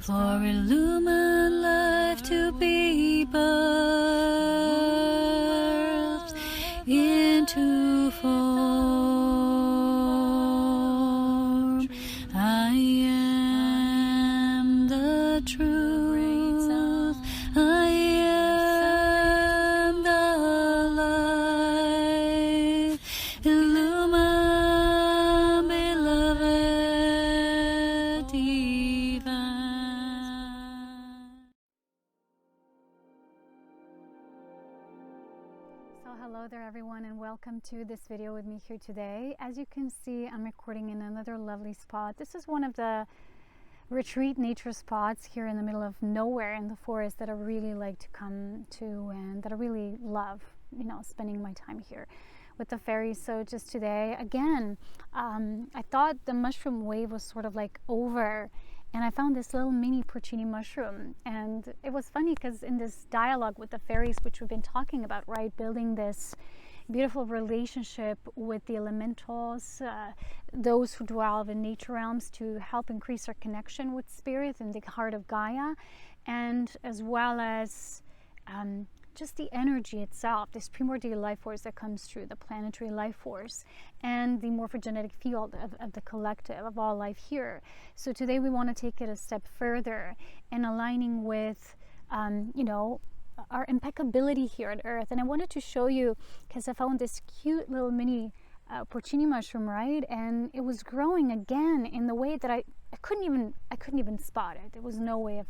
for illumined life to be birthed into form. I am the truth. I am the light. Illumine, beloved divine. So hello there everyone, and welcome to this video with me here today. As you can see, I'm recording in another lovely spot. This is one of the retreat nature spots here in the middle of nowhere in the forest that I really like to come to and that I really love, spending my time here with the fairies. So just today again, I thought the mushroom wave was sort of like over, and I found this little mini porcini mushroom. And it was funny because in this dialogue with the fairies, which we've been talking about, right, building this beautiful relationship with the elementals, those who dwell in nature realms, to help increase our connection with spirit and the heart of Gaia, and as well as just the energy itself, this primordial life force that comes through, the planetary life force, and the morphogenetic field of the collective, of all life here. So today we want to take it a step further in aligning with, our impeccability here on Earth. And I wanted to show you, because I found this cute little mini porcini mushroom, right? And it was growing again in the way that I couldn't even spot it. There was no way of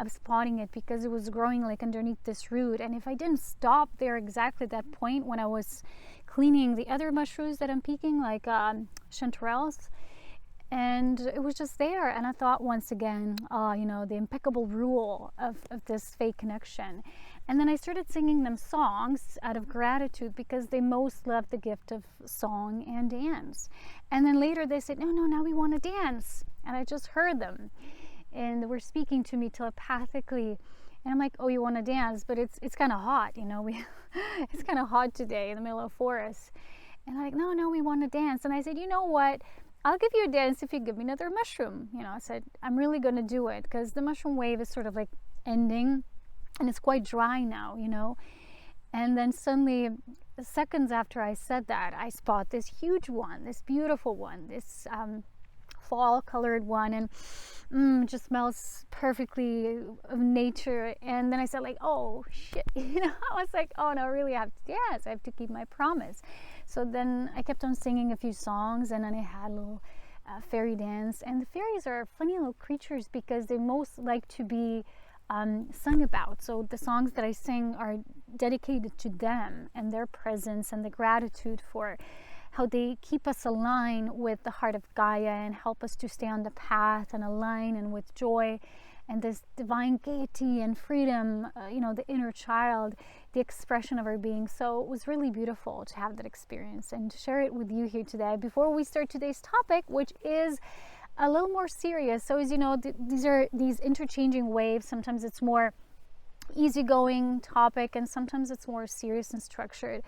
spotting it, because it was growing like underneath this root. And if I didn't stop there exactly at that point when I was cleaning the other mushrooms that I'm picking, like chanterelles, and it was just there, and I thought once again, the impeccable rule of this fake connection. And then I started singing them songs out of gratitude, because they most love the gift of song and dance. And then later they said, no, now we want to dance. And I just heard them, and they were speaking to me telepathically. And I'm like, oh, you want to dance? But it's kind of hot, it's kind of hot today in the middle of forest. And they're like, no, we want to dance. And I said, you know what? I'll give you a dance if you give me another mushroom. I said, I'm really going to do it, because the mushroom wave is sort of like ending, and it's quite dry now, And then suddenly, seconds after I said that, I spot this huge one, this beautiful one, this fall colored one, and it just smells perfectly of nature. And then I said, like, oh shit, I was like, oh no, really, I have to dance. I have to keep my promise. So then I kept on singing a few songs, and then I had a little fairy dance. And the fairies are funny little creatures, because they most like to be sung about. So the songs that I sing are dedicated to them and their presence, and the gratitude for how they keep us aligned with the heart of Gaia and help us to stay on the path and align, and with joy and this divine gaiety and freedom, the inner child, the expression of our being. So it was really beautiful to have that experience and to share it with you here today. Before we start today's topic, which is a little more serious. So as you know, these are these interchanging waves. Sometimes it's more easygoing topic, and sometimes it's more serious and structured.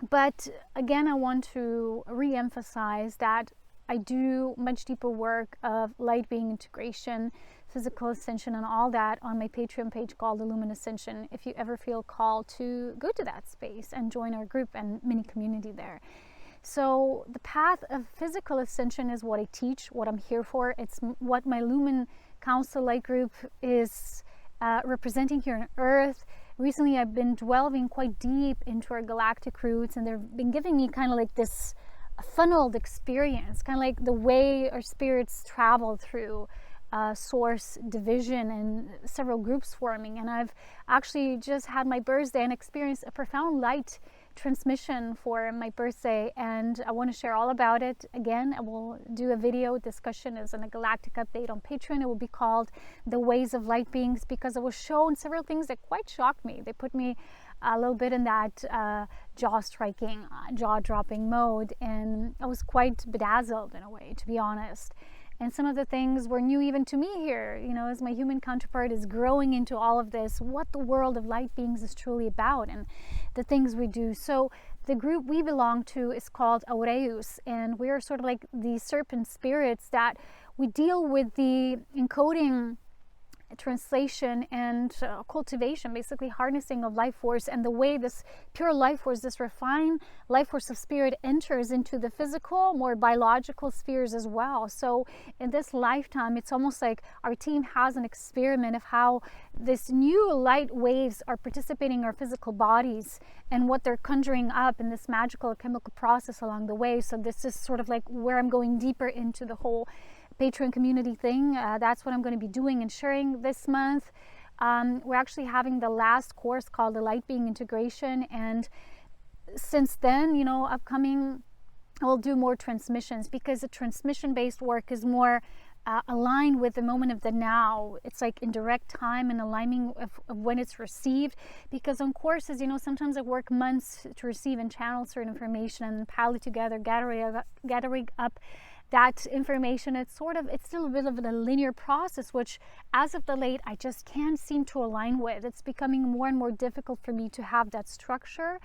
But again, I want to re-emphasize that I do much deeper work of light being integration, physical ascension, and all that on my Patreon page called Illumination Ascension, if you ever feel called to go to that space and join our group and mini community there. So the path of physical ascension is what I teach, what I'm here for. It's what my Lumen Council Light group is representing here on Earth. Recently, I've been delving quite deep into our galactic roots, and they've been giving me kind of like this funneled experience, kind of like the way our spirits travel through source division and several groups forming. And I've actually just had my birthday and experienced a profound light transmission for my birthday, and I want to share all about it. Again, I will do a video discussion as a galactic update on Patreon. It will be called The Ways of Light Beings, because I was shown several things that quite shocked me. They put me a little bit in that jaw-striking, jaw-dropping mode, and I was quite bedazzled in a way, to be honest. And some of the things were new even to me here, you know, as my human counterpart is growing into all of this, what the world of light beings is truly about and the things we do. So the group we belong to is called Aureus, and we're sort of like the serpent spirits that we deal with the encoding, translation, and cultivation, basically harnessing of life force, and the way this pure life force, this refined life force of spirit, enters into the physical, more biological spheres as well. So in this lifetime, it's almost like our team has an experiment of how this new light waves are participating in our physical bodies and what they're conjuring up in this magical chemical process along the way. So this is sort of like where I'm going deeper into the whole Patreon community thing. That's what I'm going to be doing and sharing this month. We're actually having the last course called the Light Being Integration, and since then, you know, upcoming we'll do more transmissions, because the transmission based work is more aligned with the moment of the now. It's like in direct time and aligning of when it's received, because on courses, you know, sometimes I work months to receive and channel certain information and pile it together, gathering up that information. It's still a bit of a linear process, which as of the late I just can't seem to align with. It's becoming more and more difficult for me to have that structure,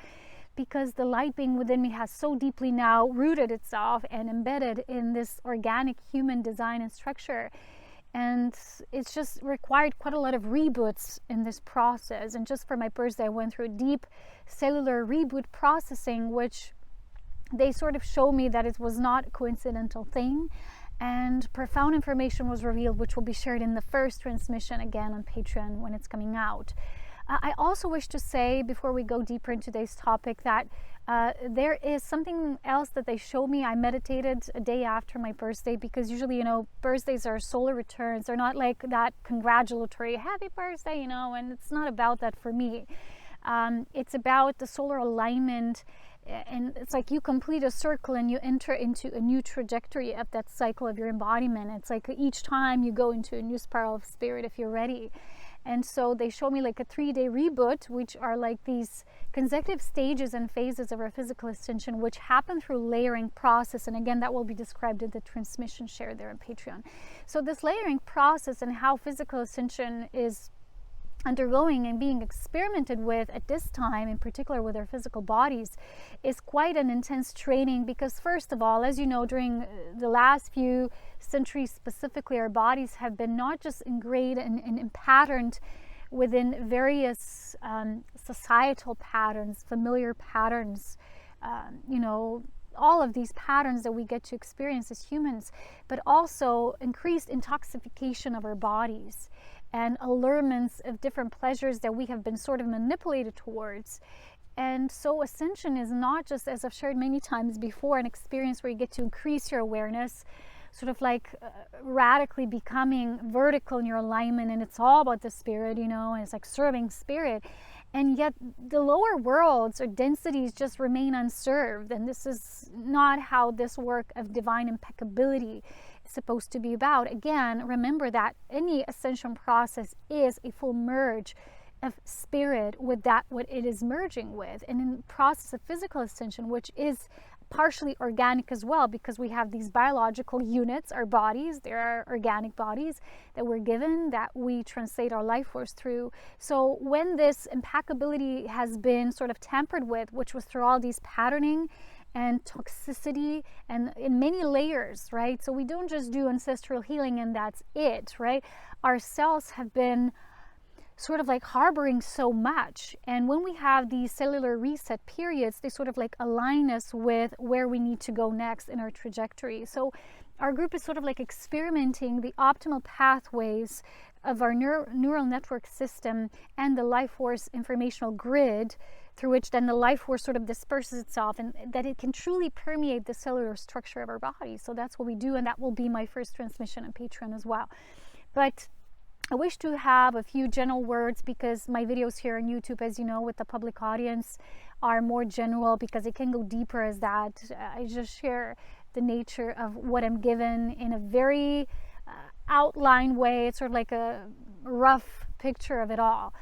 because the light being within me has so deeply now rooted itself and embedded in this organic human design and structure, and it's just required quite a lot of reboots in this process. And just for my birthday, I went through a deep cellular reboot processing, which they sort of show me that it was not a coincidental thing, and profound information was revealed, which will be shared in the first transmission again on Patreon when it's coming out. I also wish to say, before we go deeper into today's topic, that there is something else that they showed me. I meditated a day after my birthday, because usually, you know, birthdays are solar returns. They're not like that congratulatory happy birthday, you know, and it's not about that for me. It's about the solar alignment, and it's like you complete a circle and you enter into a new trajectory of that cycle of your embodiment. It's like each time you go into a new spiral of spirit if you're ready. And so they show me like a 3-day reboot, which are like these consecutive stages and phases of our physical ascension, which happen through layering process. And again, that will be described in the transmission shared there on Patreon. So this layering process and how physical ascension is undergoing and being experimented with at this time, in particular with our physical bodies, is quite an intense training, because first of all, as you know, during the last few centuries specifically, our bodies have been not just ingrained and patterned within various societal patterns, familiar patterns, you know, all of these patterns that we get to experience as humans, but also increased intoxication of our bodies and allurements of different pleasures that we have been sort of manipulated towards. And so ascension is not just, as I've shared many times before, an experience where you get to increase your awareness, sort of like radically becoming vertical in your alignment, and it's all about the spirit, you know, and it's like serving spirit. And yet the lower worlds or densities just remain unserved. And this is not how this work of divine impeccability is supposed to be about. Again, remember that any ascension process is a full merge of spirit with that what it is merging with. And in the process of physical ascension, which is partially organic as well, because we have these biological units, our bodies, there are organic bodies that we're given, that we translate our life force through. So when this impeccability has been sort of tampered with, which was through all these patterning and toxicity and in many layers, right? So we don't just do ancestral healing and that's it, right? Our cells have been sort of like harboring so much, and when we have these cellular reset periods, they sort of like align us with where we need to go next in our trajectory. So our group is sort of like experimenting the optimal pathways of our neural network system and the life force informational grid, through which then the life force sort of disperses itself, and that it can truly permeate the cellular structure of our body. So that's what we do, and that will be my first transmission on Patreon as well. But I wish to have a few general words, because my videos here on YouTube, as you know, with the public audience are more general, because it can go deeper as that. I just share the nature of what I'm given in a very outline way. It's sort of like a rough picture of it all.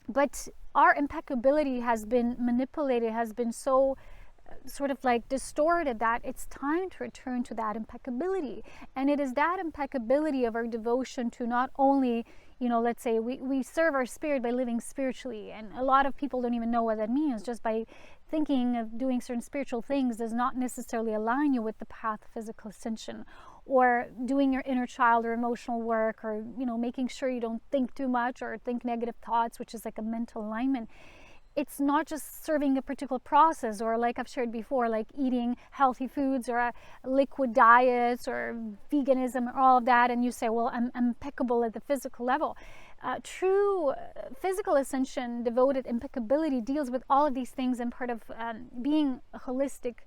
But our impeccability has been manipulated, has been so sort of like distorted that it's time to return to that impeccability. And it is that impeccability of our devotion to not only, you know, let's say we serve our spirit by living spiritually, and a lot of people don't even know what that means. Just by thinking of doing certain spiritual things does not necessarily align you with the path of physical ascension, or doing your inner child or emotional work, or, you know, making sure you don't think too much or think negative thoughts, which is like a mental alignment. It's not just serving a particular process, or like I've shared before, like eating healthy foods or liquid diets or veganism or all of that, and you say, well, I'm impeccable at the physical level. True physical ascension, devoted impeccability, deals with all of these things and part of being a holistic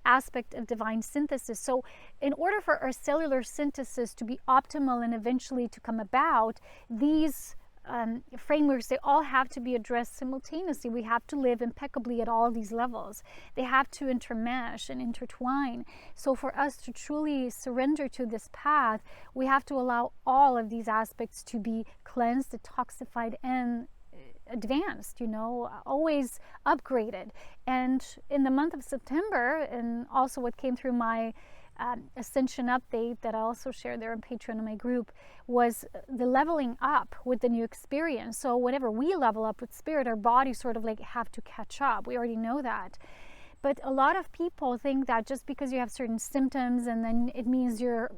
aspect of divine synthesis. So in order for our cellular synthesis to be optimal and eventually to come about, these frameworks, they all have to be addressed simultaneously. We have to live impeccably at all these levels. They have to intermesh and intertwine. So for us to truly surrender to this path, we have to allow all of these aspects to be cleansed, detoxified, and advanced, you know, always upgraded. And in the month of September, and also what came through my Ascension update that I also shared there on Patreon in my group, was the leveling up with the new experience. So whenever we level up with spirit, our bodies sort of like have to catch up. We already know that. But a lot of people think that just because you have certain symptoms and then it means you're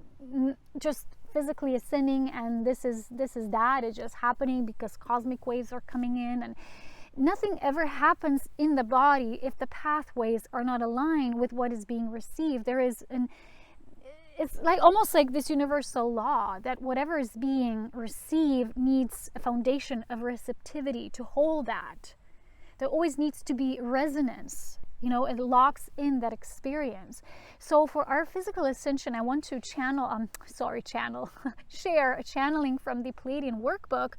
just physically ascending, and this is that, it's just happening because cosmic waves are coming in, and nothing ever happens in the body if the pathways are not aligned with what is being received. There is it's like almost like this universal law that whatever is being received needs a foundation of receptivity to hold that. There always needs to be resonance. You know, it locks in that experience. So for our physical ascension, I want to share a channeling from the Pleiadian workbook,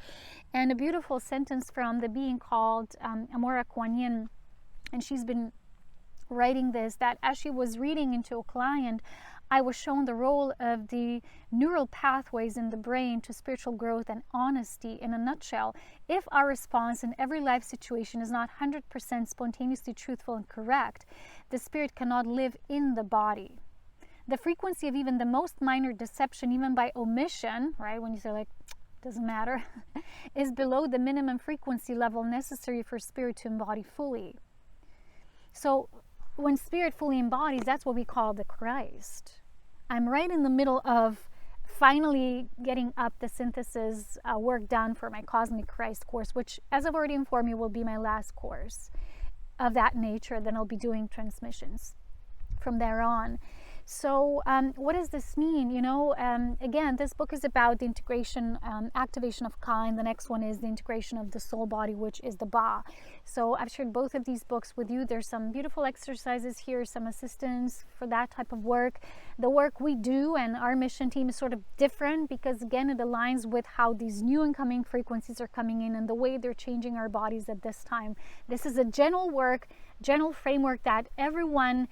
and a beautiful sentence from the being called Aurea. And she's been writing this, that as she was reading into a client, I was shown the role of the neural pathways in the brain to spiritual growth and honesty. In a nutshell, if our response in every life situation is not 100% spontaneously truthful and correct, the spirit cannot live in the body. The frequency of even the most minor deception, even by omission, right, when you say like, doesn't matter, is below the minimum frequency level necessary for spirit to embody fully. So when spirit fully embodies, that's what we call the Christ. I'm right in the middle of finally getting up the synthesis work done for my Cosmic Christ course, which, as I've already informed you, will be my last course of that nature. Then I'll be doing transmissions from there on. So what does this mean? You know, again, this book is about the integration, activation of kind. The next one is the integration of the soul body, which is the Ba. So I've shared both of these books with you. There's some beautiful exercises here, some assistance for that type of work. The work we do and our mission team is sort of different because, again, it aligns with how these new incoming frequencies are coming in and the way they're changing our bodies at this time. This is a general work, general framework that everyone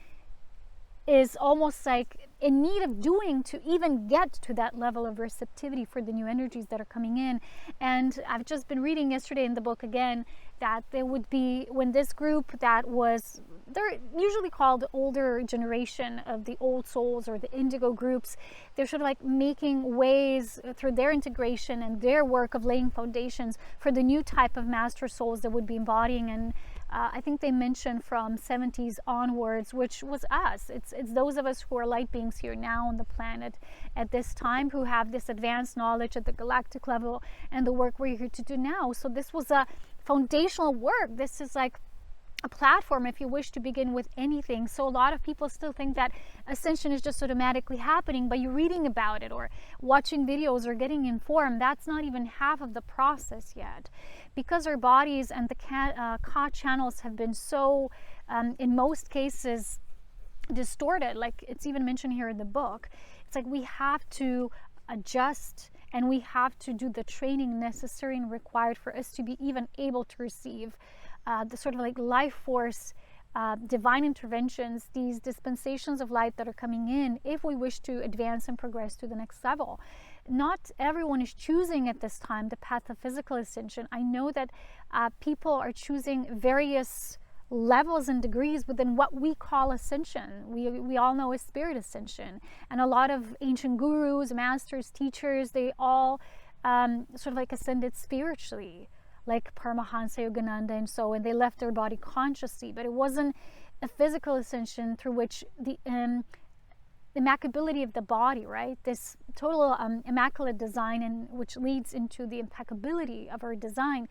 is almost like in need of doing to even get to that level of receptivity for the new energies that are coming in. And I've just been reading yesterday in the book again that there would be, when this group that was, they're usually called the older generation of the old souls or the Indigo groups, they're sort of like making ways through their integration and their work of laying foundations for the new type of master souls that would be embodying. And I think they mentioned from 70s onwards, which was us. It's those of us who are light beings here now on the planet at this time who have this advanced knowledge at the galactic level and the work we're here to do now. So this was a foundational work. This is like a platform if you wish to begin with anything. So a lot of people still think that ascension is just automatically happening by you reading about it or watching videos or getting informed. That's not even half of the process yet, because our bodies and the Ka channels have been so in most cases distorted. Like it's even mentioned here in the book, it's like we have to adjust and we have to do the training necessary and required for us to be even able to receive the sort of like life force, divine interventions, these dispensations of light that are coming in if we wish to advance and progress to the next level. Not everyone is choosing at this time the path of physical ascension. I know that people are choosing various levels and degrees within what we call ascension. We all know as spirit ascension, and a lot of ancient gurus, masters, teachers, they all sort of like ascended spiritually, like Paramahansa Yogananda and so, and they left their body consciously, but it wasn't a physical ascension through which the impeccability of the body, right? This total immaculate design, and which leads into the impeccability of our design,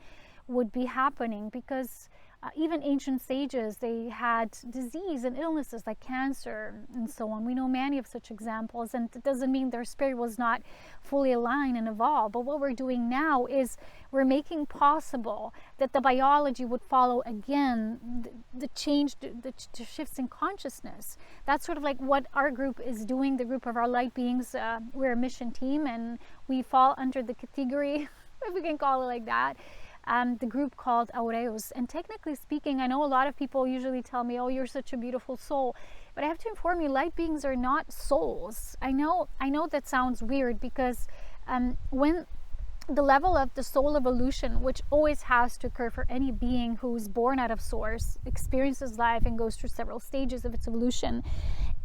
would be happening, because even ancient sages, they had disease and illnesses like cancer and so on. We know many of such examples, and it doesn't mean their spirit was not fully aligned and evolved. But what we're doing now is we're making possible that the biology would follow again the change, the shifts in consciousness. That's sort of like what our group is doing, the group of our light beings. We're a mission team, and we fall under the category, if we can call it like that, the group called Aurea. And technically speaking, I know a lot of people usually tell me, oh, you're such a beautiful soul, but I have to inform you, light beings are not souls. I know that sounds weird, because when the level of the soul evolution, which always has to occur for any being who's born out of source, experiences life and goes through several stages of its evolution.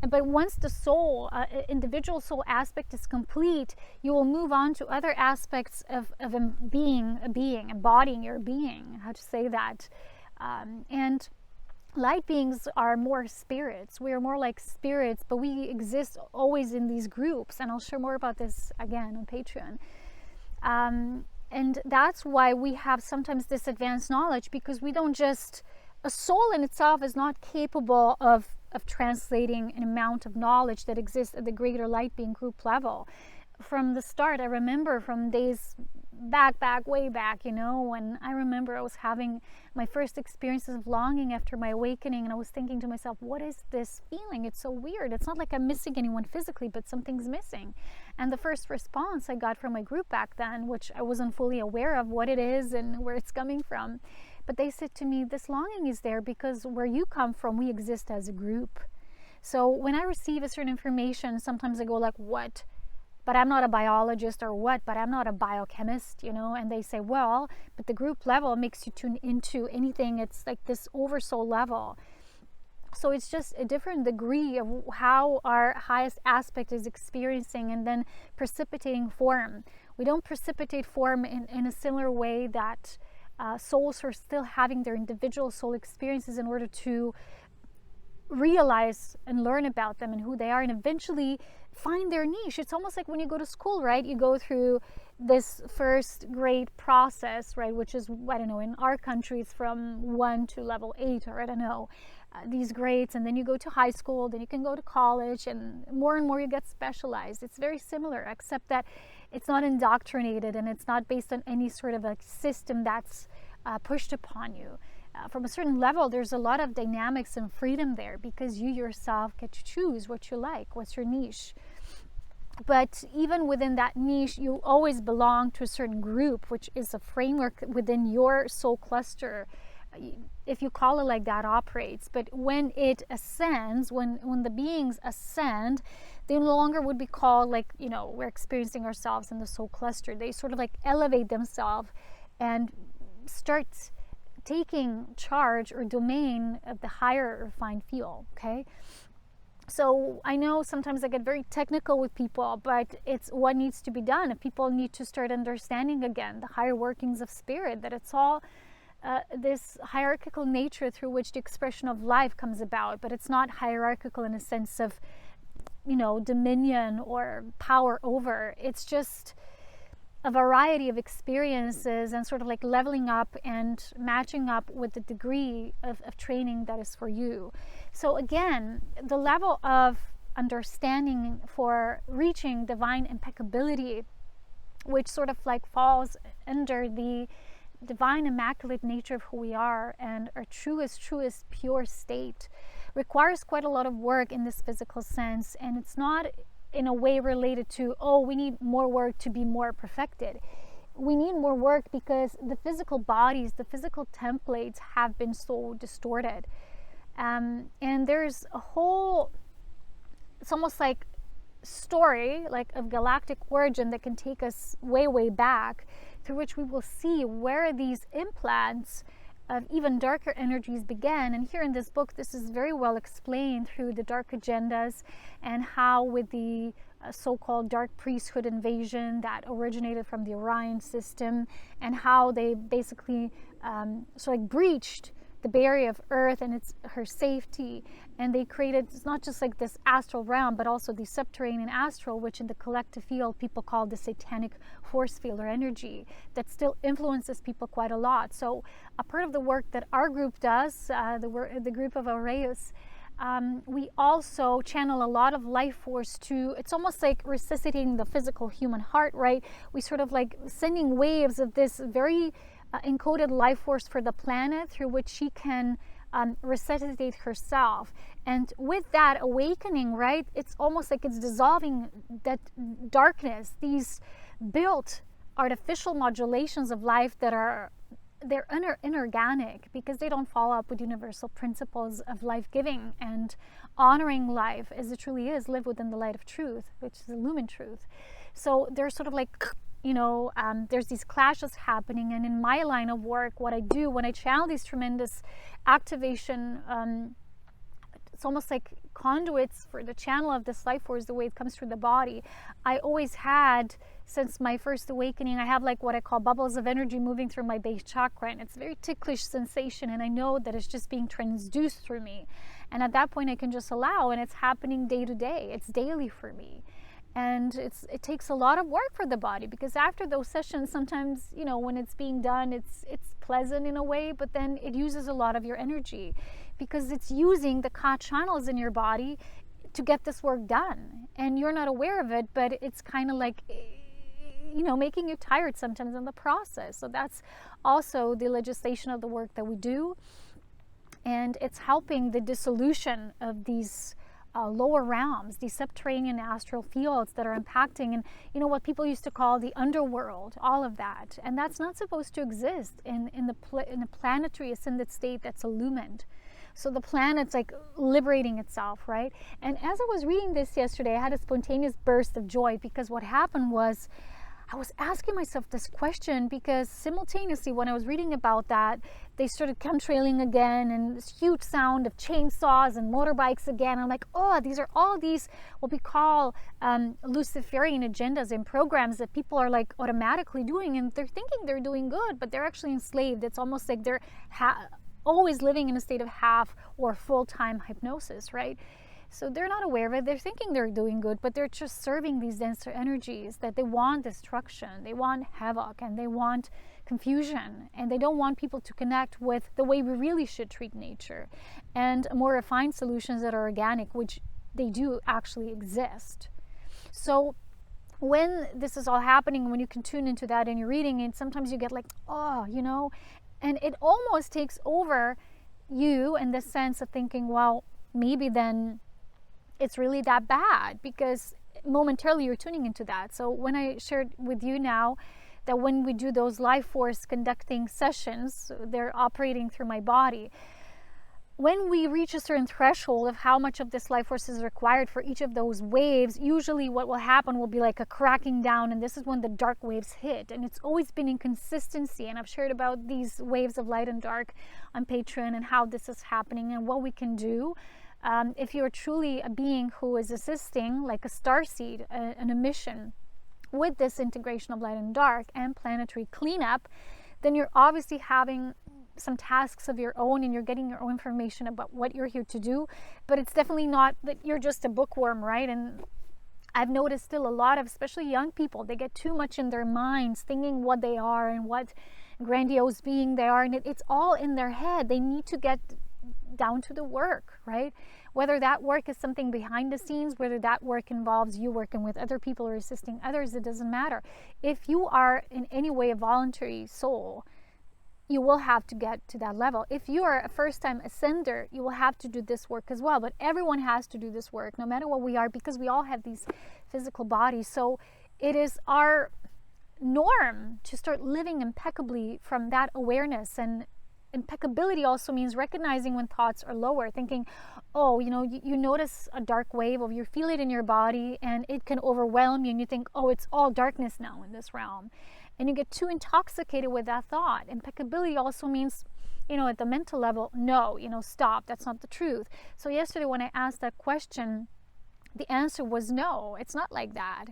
But once the soul, individual soul aspect is complete, you will move on to other aspects of being a being, embodying your being, how to say that. And light beings are more spirits. We are more like spirits, but we exist always in these groups. And I'll share more about this again on Patreon. And that's why we have sometimes this advanced knowledge, because we don't just, a soul in itself is not capable of translating an amount of knowledge that exists at the greater light being group level. From the start, I remember from days way back, when I remember I was having my first experiences of longing after my awakening, and I was thinking to myself, what is this feeling? It's so weird. It's not like I'm missing anyone physically, but something's missing. And the first response I got from my group back then, which I wasn't fully aware of what it is and where it's coming from, but they said to me, this longing is there because where you come from, we exist as a group. So when I receive a certain information, sometimes I go like, what? But I'm not a biologist, or what? But I'm not a biochemist, and they say, well, but the group level makes you tune into anything. It's like this oversoul level. So it's just a different degree of how our highest aspect is experiencing and then precipitating form. We don't precipitate form in a similar way that souls are still having their individual soul experiences in order to realize and learn about them and who they are, and eventually find their niche. It's almost like when you go to school, right? You go through this first grade process, right? Which is, I don't know, in our country it's from 1 to level 8, or I don't know, these grades, and then you go to high school, then you can go to college, and more you get specialized. It's very similar, except that it's not indoctrinated, and it's not based on any sort of a system that's pushed upon you. From a certain level, there's a lot of dynamics and freedom there, because you yourself get to choose what you like, what's your niche. But even within that niche, you always belong to a certain group, which is a framework within your soul cluster, if you call it like that, operates. But when it ascends, when the beings ascend, they no longer would be called like, we're experiencing ourselves in the soul cluster. They sort of like elevate themselves and start taking charge or domain of the higher refined field. Okay, so I know sometimes I get very technical with people, but it's what needs to be done. If people need to start understanding again the higher workings of spirit, that it's all this hierarchical nature through which the expression of life comes about, but it's not hierarchical in a sense of dominion or power over. It's just a variety of experiences and sort of like leveling up and matching up with the degree of training that is for you. So again, the level of understanding for reaching divine impeccability, which sort of like falls under the divine immaculate nature of who we are and our truest pure state, requires quite a lot of work in this physical sense. And it's not in a way related to, oh, we need more work to be more perfected. We need more work because the physical bodies, the physical templates have been so distorted. And there's a whole, it's almost like story, like of galactic origin that can take us way back, through which we will see where these implants of even darker energies began. And here in this book, this is very well explained through the dark agendas and how with the so-called dark priesthood invasion that originated from the Orion system, and how they basically breached the barrier of Earth and her safety, and they created, it's not just like this astral realm, but also the subterranean astral, which in the collective field people call the satanic force field or energy that still influences people quite a lot. So a part of the work that our group does, the group of Aureas, we also channel a lot of life force to, it's almost like resuscitating the physical human heart, right? We sort of like sending waves of this very encoded life force for the planet through which she can resuscitate herself. And with that awakening, right, it's almost like it's dissolving that darkness, these built artificial modulations of life that are, they're inorganic because they don't follow up with universal principles of life-giving and honoring life as it truly is, live within the light of truth, which is illumined truth. So they're sort of like, there's these clashes happening. And in my line of work, what I do when I channel these tremendous activation, it's almost like conduits for the channel of this life force, the way it comes through the body. I always had, since my first awakening, I have like what I call bubbles of energy moving through my base chakra, and it's a very ticklish sensation, and I know that it's just being transduced through me. And at that point I can just allow, and it's happening day to day. It's daily for me. And it takes a lot of work for the body, because after those sessions, sometimes, when it's being done, it's pleasant in a way, but then it uses a lot of your energy because it's using the Ka channels in your body to get this work done. And you're not aware of it, but it's kind of like, making you tired sometimes in the process. So that's also the legislation of the work that we do. And it's helping the dissolution of these lower realms, these subterranean astral fields that are impacting, and what people used to call the underworld, all of that. And that's not supposed to exist in a planetary ascended state that's illumined. So the planet's like liberating itself, right? And as I was reading this yesterday, I had a spontaneous burst of joy, because what happened was I was asking myself this question, because simultaneously when I was reading about that, they started chemtrailing again, and this huge sound of chainsaws and motorbikes again. I'm like, oh, these are all these what we call Luciferian agendas and programs that people are like automatically doing, and they're thinking they're doing good, but they're actually enslaved. It's almost like they're always living in a state of half or full-time hypnosis, right? So they're not aware of it. They're thinking they're doing good, but they're just serving these denser energies that they want destruction, they want havoc, and they want confusion, and they don't want people to connect with the way we really should treat nature and more refined solutions that are organic, which they do actually exist. So when this is all happening, when you can tune into that and you're reading it, sometimes you get like, oh, and it almost takes over you in the sense of thinking, well, maybe then it's really that bad, because momentarily you're tuning into that. So when I shared with you now that when we do those life force conducting sessions, they're operating through my body. When we reach a certain threshold of how much of this life force is required for each of those waves, usually what will happen will be like a cracking down, and this is when the dark waves hit. And it's always been inconsistency, and I've shared about these waves of light and dark on Patreon and how this is happening and what we can do. If you're truly a being who is assisting, like a starseed, an emission with this integration of light and dark and planetary cleanup, then you're obviously having some tasks of your own, and you're getting your own information about what you're here to do. But it's definitely not that you're just a bookworm, right? And I've noticed still a lot of, especially young people, they get too much in their minds, thinking what they are and what grandiose being they are, and it's all in their head. They need to get down to the work, right? Whether that work is something behind the scenes, whether that work involves you working with other people or assisting others, it doesn't matter. If you are in any way a voluntary soul, you will have to get to that level. If you are a first-time ascender, you will have to do this work as well. But everyone has to do this work, no matter what we are, because we all have these physical bodies. So it is our norm to start living impeccably from that awareness. And impeccability also means recognizing when thoughts are lower, thinking, oh, you notice a dark wave, or you feel it in your body and it can overwhelm you, and you think, oh, it's all darkness now in this realm. And you get too intoxicated with that thought. Impeccability also means at the mental level, no, stop, that's not the truth. So yesterday when I asked that question, the answer was no, it's not like that.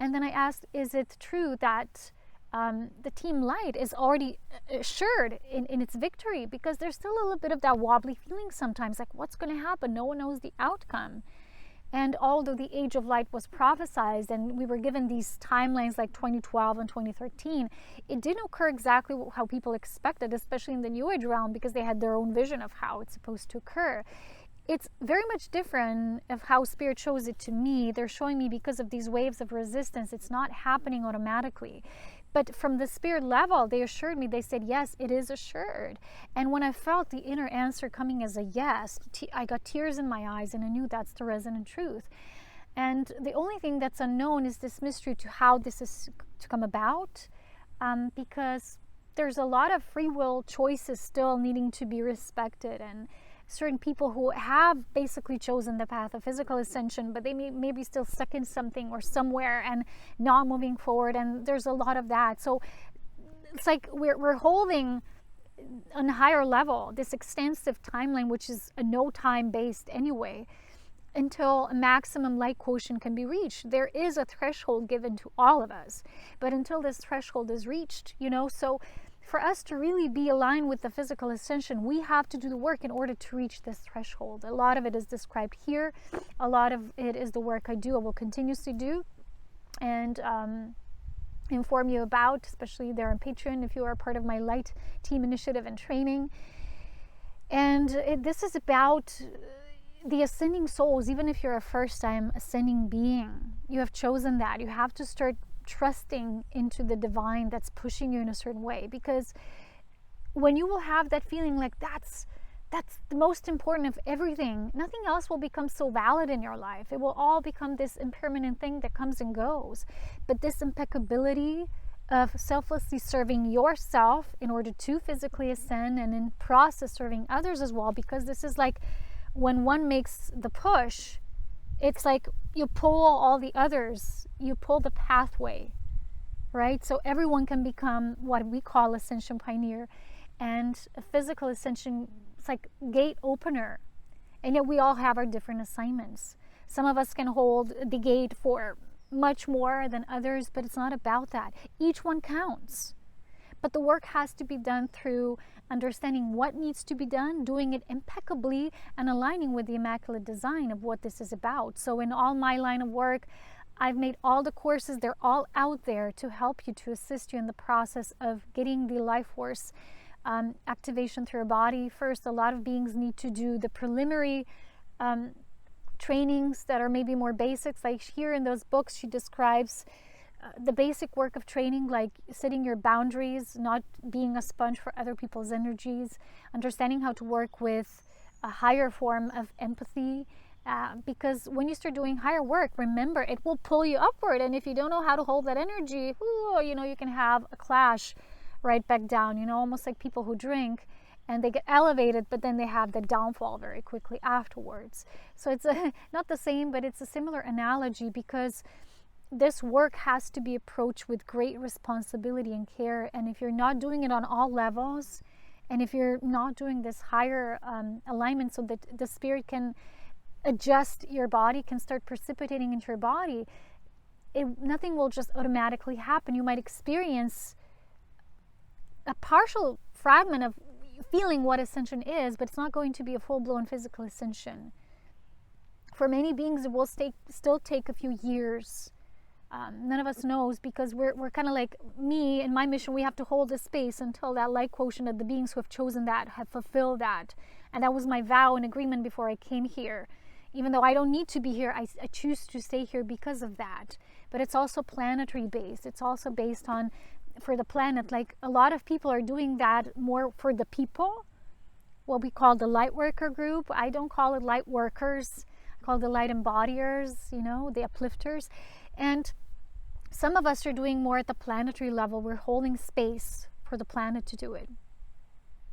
And then I asked, is it true that the team light is already assured in its victory? Because there's still a little bit of that wobbly feeling sometimes, like what's going to happen? No one knows the outcome. And although the age of light was prophesized and we were given these timelines like 2012 and 2013, it didn't occur exactly how people expected, especially in the New Age realm, because they had their own vision of how it's supposed to occur. It's very much different of how Spirit shows it to me. They're showing me because of these waves of resistance, it's not happening automatically. But from the Spirit level, they assured me, they said, yes, it is assured. And when I felt the inner answer coming as a yes, I got tears in my eyes, and I knew that's the resonant truth. And the only thing that's unknown is this mystery to how this is to come about, because there's a lot of free will choices still needing to be respected, and certain people who have basically chosen the path of physical ascension, but they may be still stuck in something or somewhere and not moving forward, and there's a lot of that. So it's like we're holding on a higher level this extensive timeline, which is a no time based anyway, until a maximum light quotient can be reached. There is a threshold given to all of us, but until this threshold is reached, so for us to really be aligned with the physical ascension, we have to do the work in order to reach this threshold. A lot of it is described here. A lot of it is the work I will continuously do and inform you about, especially there on Patreon if you are part of my Light Team Initiative and training. And this is about the ascending souls. Even if you're a first-time ascending being, you have chosen that. You have to start trusting into the divine that's pushing you in a certain way, because when you will have that feeling like that's the most important of everything, nothing else will become so valid in your life. It will all become this impermanent thing that comes and goes. But this impeccability of selflessly serving yourself in order to physically ascend, and in process serving others as well, because this is like when one makes the push, it's like you pull all the others, you pull the pathway, right? So everyone can become what we call ascension pioneer, and a physical ascension, it's like gate opener. And yet we all have our different assignments. Some of us can hold the gate for much more than others, but it's not about that. Each one counts. But the work has to be done through understanding what needs to be done, doing it impeccably, and aligning with the immaculate design of what this is about. So in all my line of work, I've made all the courses. They're all out there to help you, to assist you in the process of getting the life force activation through your body. First, a lot of beings need to do the preliminary trainings that are maybe more basics. Like here in those books, she describes the basic work of training, like setting your boundaries, not being a sponge for other people's energies, understanding how to work with a higher form of empathy, because when you start doing higher work, remember, it will pull you upward, and if you don't know how to hold that energy, you can have a clash right back down, almost like people who drink and they get elevated, but then they have the downfall very quickly afterwards. So it's not the same, but it's a similar analogy, because this work has to be approached with great responsibility and care. And if you're not doing it on all levels, and if you're not doing this higher alignment so that the spirit can adjust your body, can start precipitating into your body, nothing will just automatically happen. You might experience a partial fragment of feeling what ascension is, but it's not going to be a full-blown physical ascension. For many beings, it will still take a few years. None of us knows, because we're kind of like me in my mission. We have to hold the space until that light quotient of the beings who have chosen that have fulfilled that. And that was my vow and agreement before I came here. Even though I don't need to be here, I choose to stay here because of that. But it's also planetary based. It's also based on, for the planet, like a lot of people are doing that more for the people, what we call the light worker group. I don't call it light workers. I call it the light embodiers, the uplifters. And some of us are doing more at the planetary level. We're holding space for the planet to do it.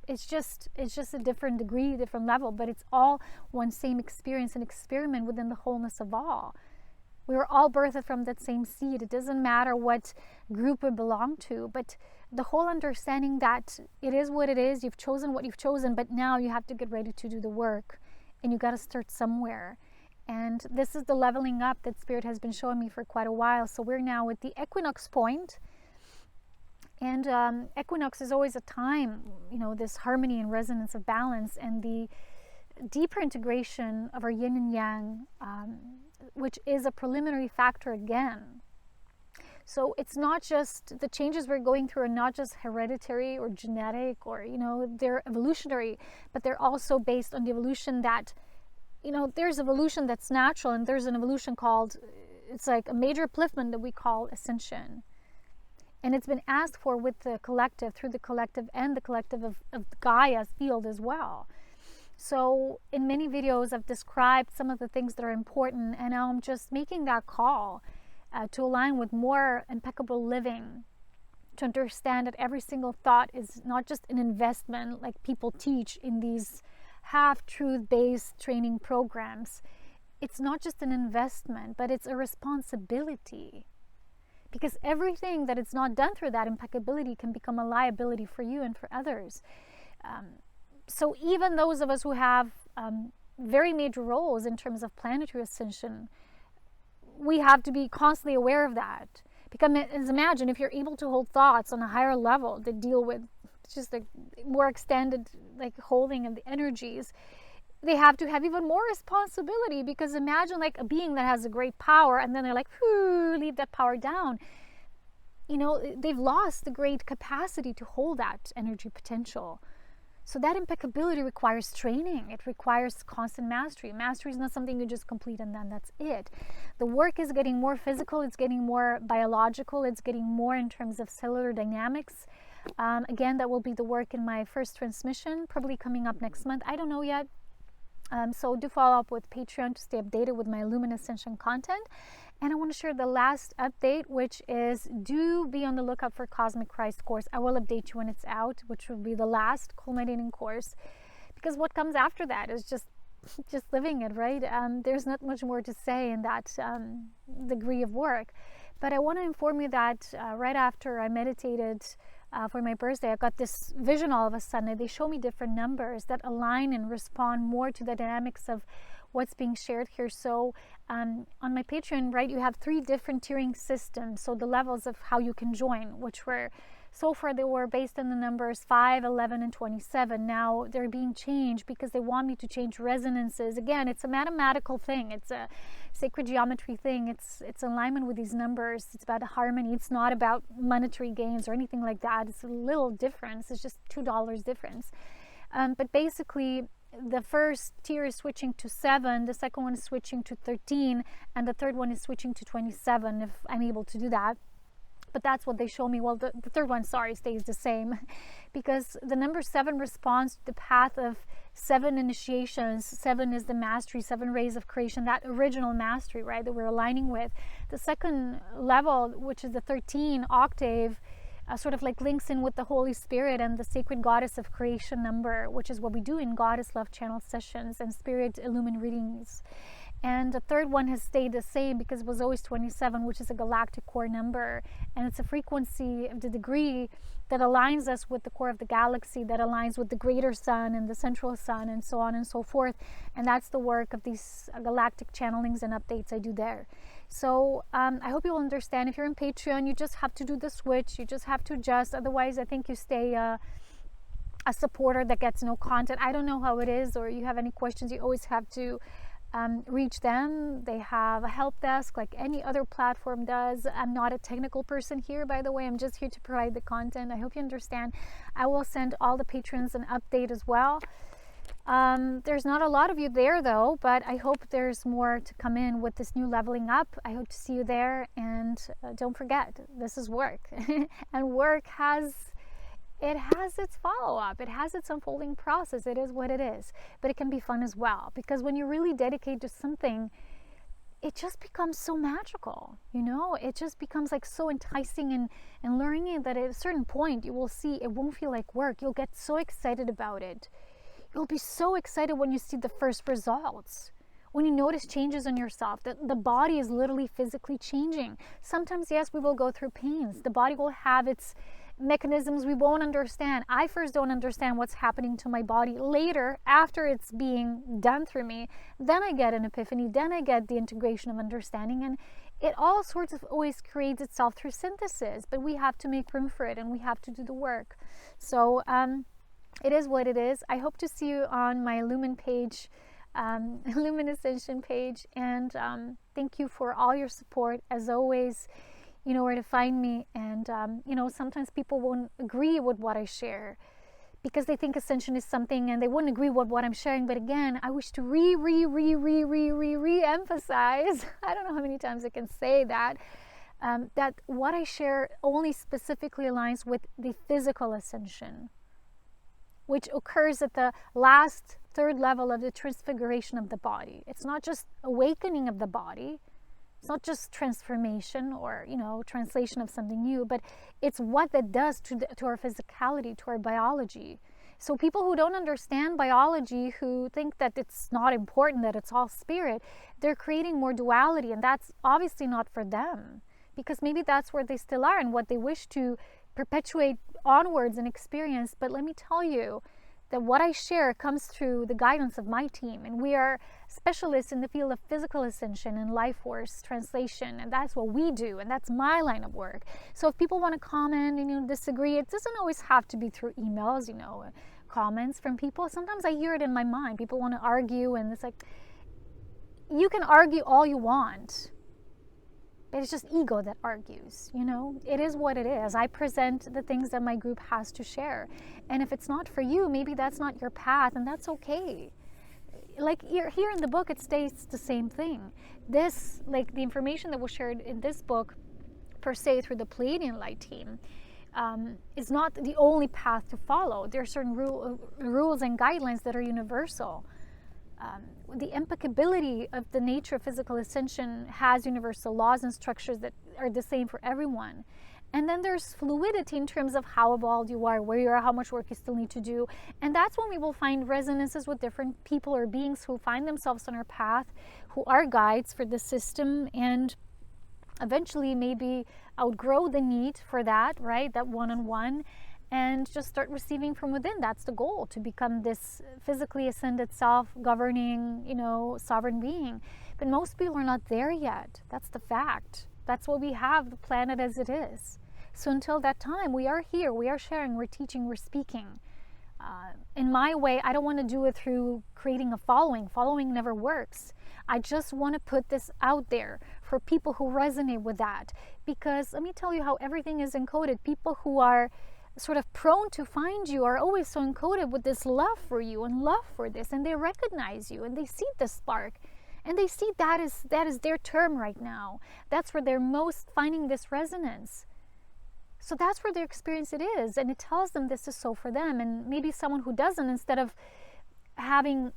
It's just a different degree, different level, but it's all one same experience, an experiment within the wholeness of all. We were all birthed from that same seed. It doesn't matter what group we belong to, but the whole understanding that it is what it is, you've chosen what you've chosen, but now you have to get ready to do the work, and you got to start somewhere. And this is the leveling up that Spirit has been showing me for quite a while. So we're now at the equinox point. And equinox is always a time, you know, this harmony and resonance of balance, and the deeper integration of our yin and yang, which is a preliminary factor again. So it's not just, the changes we're going through are not just hereditary or genetic, or, you know, they're evolutionary, but they're also based on the evolution that, you know, there's evolution that's natural, and there's an evolution called, it's like a major upliftment that we call ascension. And it's been asked for with the collective, through the collective, and the collective of Gaia's field as well. So in many videos I've described some of the things that are important, and now I'm just making that call to align with more impeccable living, to understand that every single thought is not just an investment like people teach in these half-truth based training programs. It's not just an investment, but it's a responsibility. Because everything that it's not done through that impeccability can become a liability for you and for others. So even those of us who have very major roles in terms of planetary ascension, we have to be constantly aware of that. Because imagine if you're able to hold thoughts on a higher level that deal with just a more extended like holding of the energies, they have to have even more responsibility. Because imagine like a being that has a great power, and then they're like, leave that power down. You know, they've lost the great capacity to hold that energy potential. So that impeccability requires training. It requires constant mastery. Mastery is not something you just complete and then that's it. The work is getting more physical. It's getting more biological. It's getting more in terms of cellular dynamics. Again, that will be the work in my first transmission, probably coming up next month. I don't know yet. So do follow up with Patreon to stay updated with my Luminous Ascension content. And I want to share the last update, which is do be on the lookout for Cosmic Christ course. I will update you when it's out, which will be the last culminating course, because what comes after that is just living it, right? There's not much more to say in that degree of work. But I want to inform you that right after I meditated for my birthday, I got this vision all of a sudden. They show me different numbers that align and respond more to the dynamics of what's being shared here. So on my Patreon, right, you have 3 different tiering systems. So the levels of how you can join, which were, so far they were based on the numbers 5, 11, and 27. Now they're being changed because they want me to change resonances. Again, it's a mathematical thing. It's a sacred geometry thing. It's alignment with these numbers. It's about harmony. It's not about monetary gains or anything like that. It's a little difference. It's just $2 difference. But basically, the first tier is switching to 7, the second one is switching to 13, and the third one is switching to 27 if I'm able to do that. But that's what they show me. Well, the third one, sorry, stays the same, because the number 7 responds to the path of 7 initiations. 7 is the mastery, 7 rays of creation, that original mastery, right, that we're aligning with. The second level, which is the 13 octave, sort of like links in with the Holy Spirit and the sacred goddess of creation number, which is what we do in Goddess Love channel sessions and Spirit Illumin readings. And the third one has stayed the same because it was always 27, which is a galactic core number. And it's a frequency of the degree that aligns us with the core of the galaxy, that aligns with the greater sun and the central sun and so on and so forth. And that's the work of these galactic channelings and updates I do there. So I hope you will understand. If you're in Patreon, you just have to do the switch. You just have to adjust. Otherwise, I think you stay a supporter that gets no content. I don't know how it is, or you have any questions, you always have to reach them. They have a help desk like any other platform does. I'm not a technical person here, by the way. I'm just here to provide the content. I hope you understand. I will send all the patrons an update as well. There's not a lot of you there though, but I hope there's more to come in with this new leveling up. I hope to see you there, and don't forget, this is work. And work has its follow-up. It has its unfolding process. It is what it is, but it can be fun as well, because when you really dedicate to something, it just becomes so magical, you know. It just becomes like so enticing, and learning it that at a certain point you will see it won't feel like work. You'll get so excited about it. You'll be so excited when you see the first results, when you notice changes in yourself, that the body is literally physically changing. Sometimes, yes, we will go through pains. The body will have its mechanisms we won't understand. I first don't understand what's happening to my body. Later, after it's being done through me, then I get an epiphany, then I get the integration of understanding, and it all sorts of always creates itself through synthesis, but we have to make room for it and we have to do the work. So it is what it is. I hope to see you on my Lumen page, Lumen Ascension page, and thank you for all your support. As always, you know where to find me, and you know, sometimes people won't agree with what I share because they think ascension is something and they wouldn't agree with what I'm sharing. But again, I wish to re-emphasize, I don't know how many times I can say that, that what I share only specifically aligns with the physical ascension, which occurs at the last third level of the transfiguration of the body. It's not just awakening of the body. It's not just transformation or, you know, translation of something new, but it's what that does to our physicality, to our biology. So people who don't understand biology, who think that it's not important, that it's all spirit, they're creating more duality, and that's obviously not for them, because maybe that's where they still are and what they wish to perpetuate onwards and experience. But let me tell you that what I share comes through the guidance of my team, and we are specialists in the field of physical ascension and life force translation, and that's what we do, and that's my line of work. So if people want to comment and, you know, disagree, it doesn't always have to be through emails, you know, comments from people. Sometimes I hear it in my mind. People want to argue, and it's like, you can argue all you want. It's just ego that argues, you know. It is what it is. I present the things that my group has to share. And if it's not for you, maybe that's not your path, and that's okay. Like here in the book, it states the same thing. This, like the information that was shared in this book, per se, through the Pleiadian Light team, is not the only path to follow. There are certain rules and guidelines that are universal. The impeccability of the nature of physical ascension has universal laws and structures that are the same for everyone. And then there's fluidity in terms of how evolved you are, where you are, how much work you still need to do. And that's when we will find resonances with different people or beings who find themselves on our path, who are guides for the system, and eventually maybe outgrow the need for that, right? That one-on-one, and just start receiving from within. That's the goal, to become this physically ascended self-governing, you know, sovereign being. But most people are not there yet. That's the fact. That's what we have, the planet as it is. So until that time, we are here, we are sharing, we're teaching, we're speaking. In my way, I don't want to do it through creating a following. Following never works. I just want to put this out there for people who resonate with that. Because let me tell you how everything is encoded. People who are sort of prone to find you are always so encoded with this love for you and love for this, and they recognize you and they see the spark, and they see that is their term right now. That's where they're most finding this resonance. So that's where their experience it is, and it tells them this is so for them. And maybe someone who doesn't, instead of having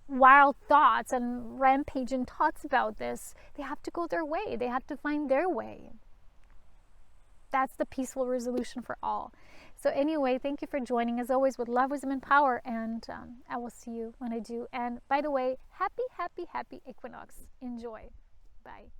wild thoughts and rampaging thoughts about this, they have to go their way. They have to find their way. That's the peaceful resolution for all. So anyway, thank you for joining, as always, with love, wisdom, and power. And I will see you when I do. And by the way, happy, happy, happy equinox. Enjoy. Bye.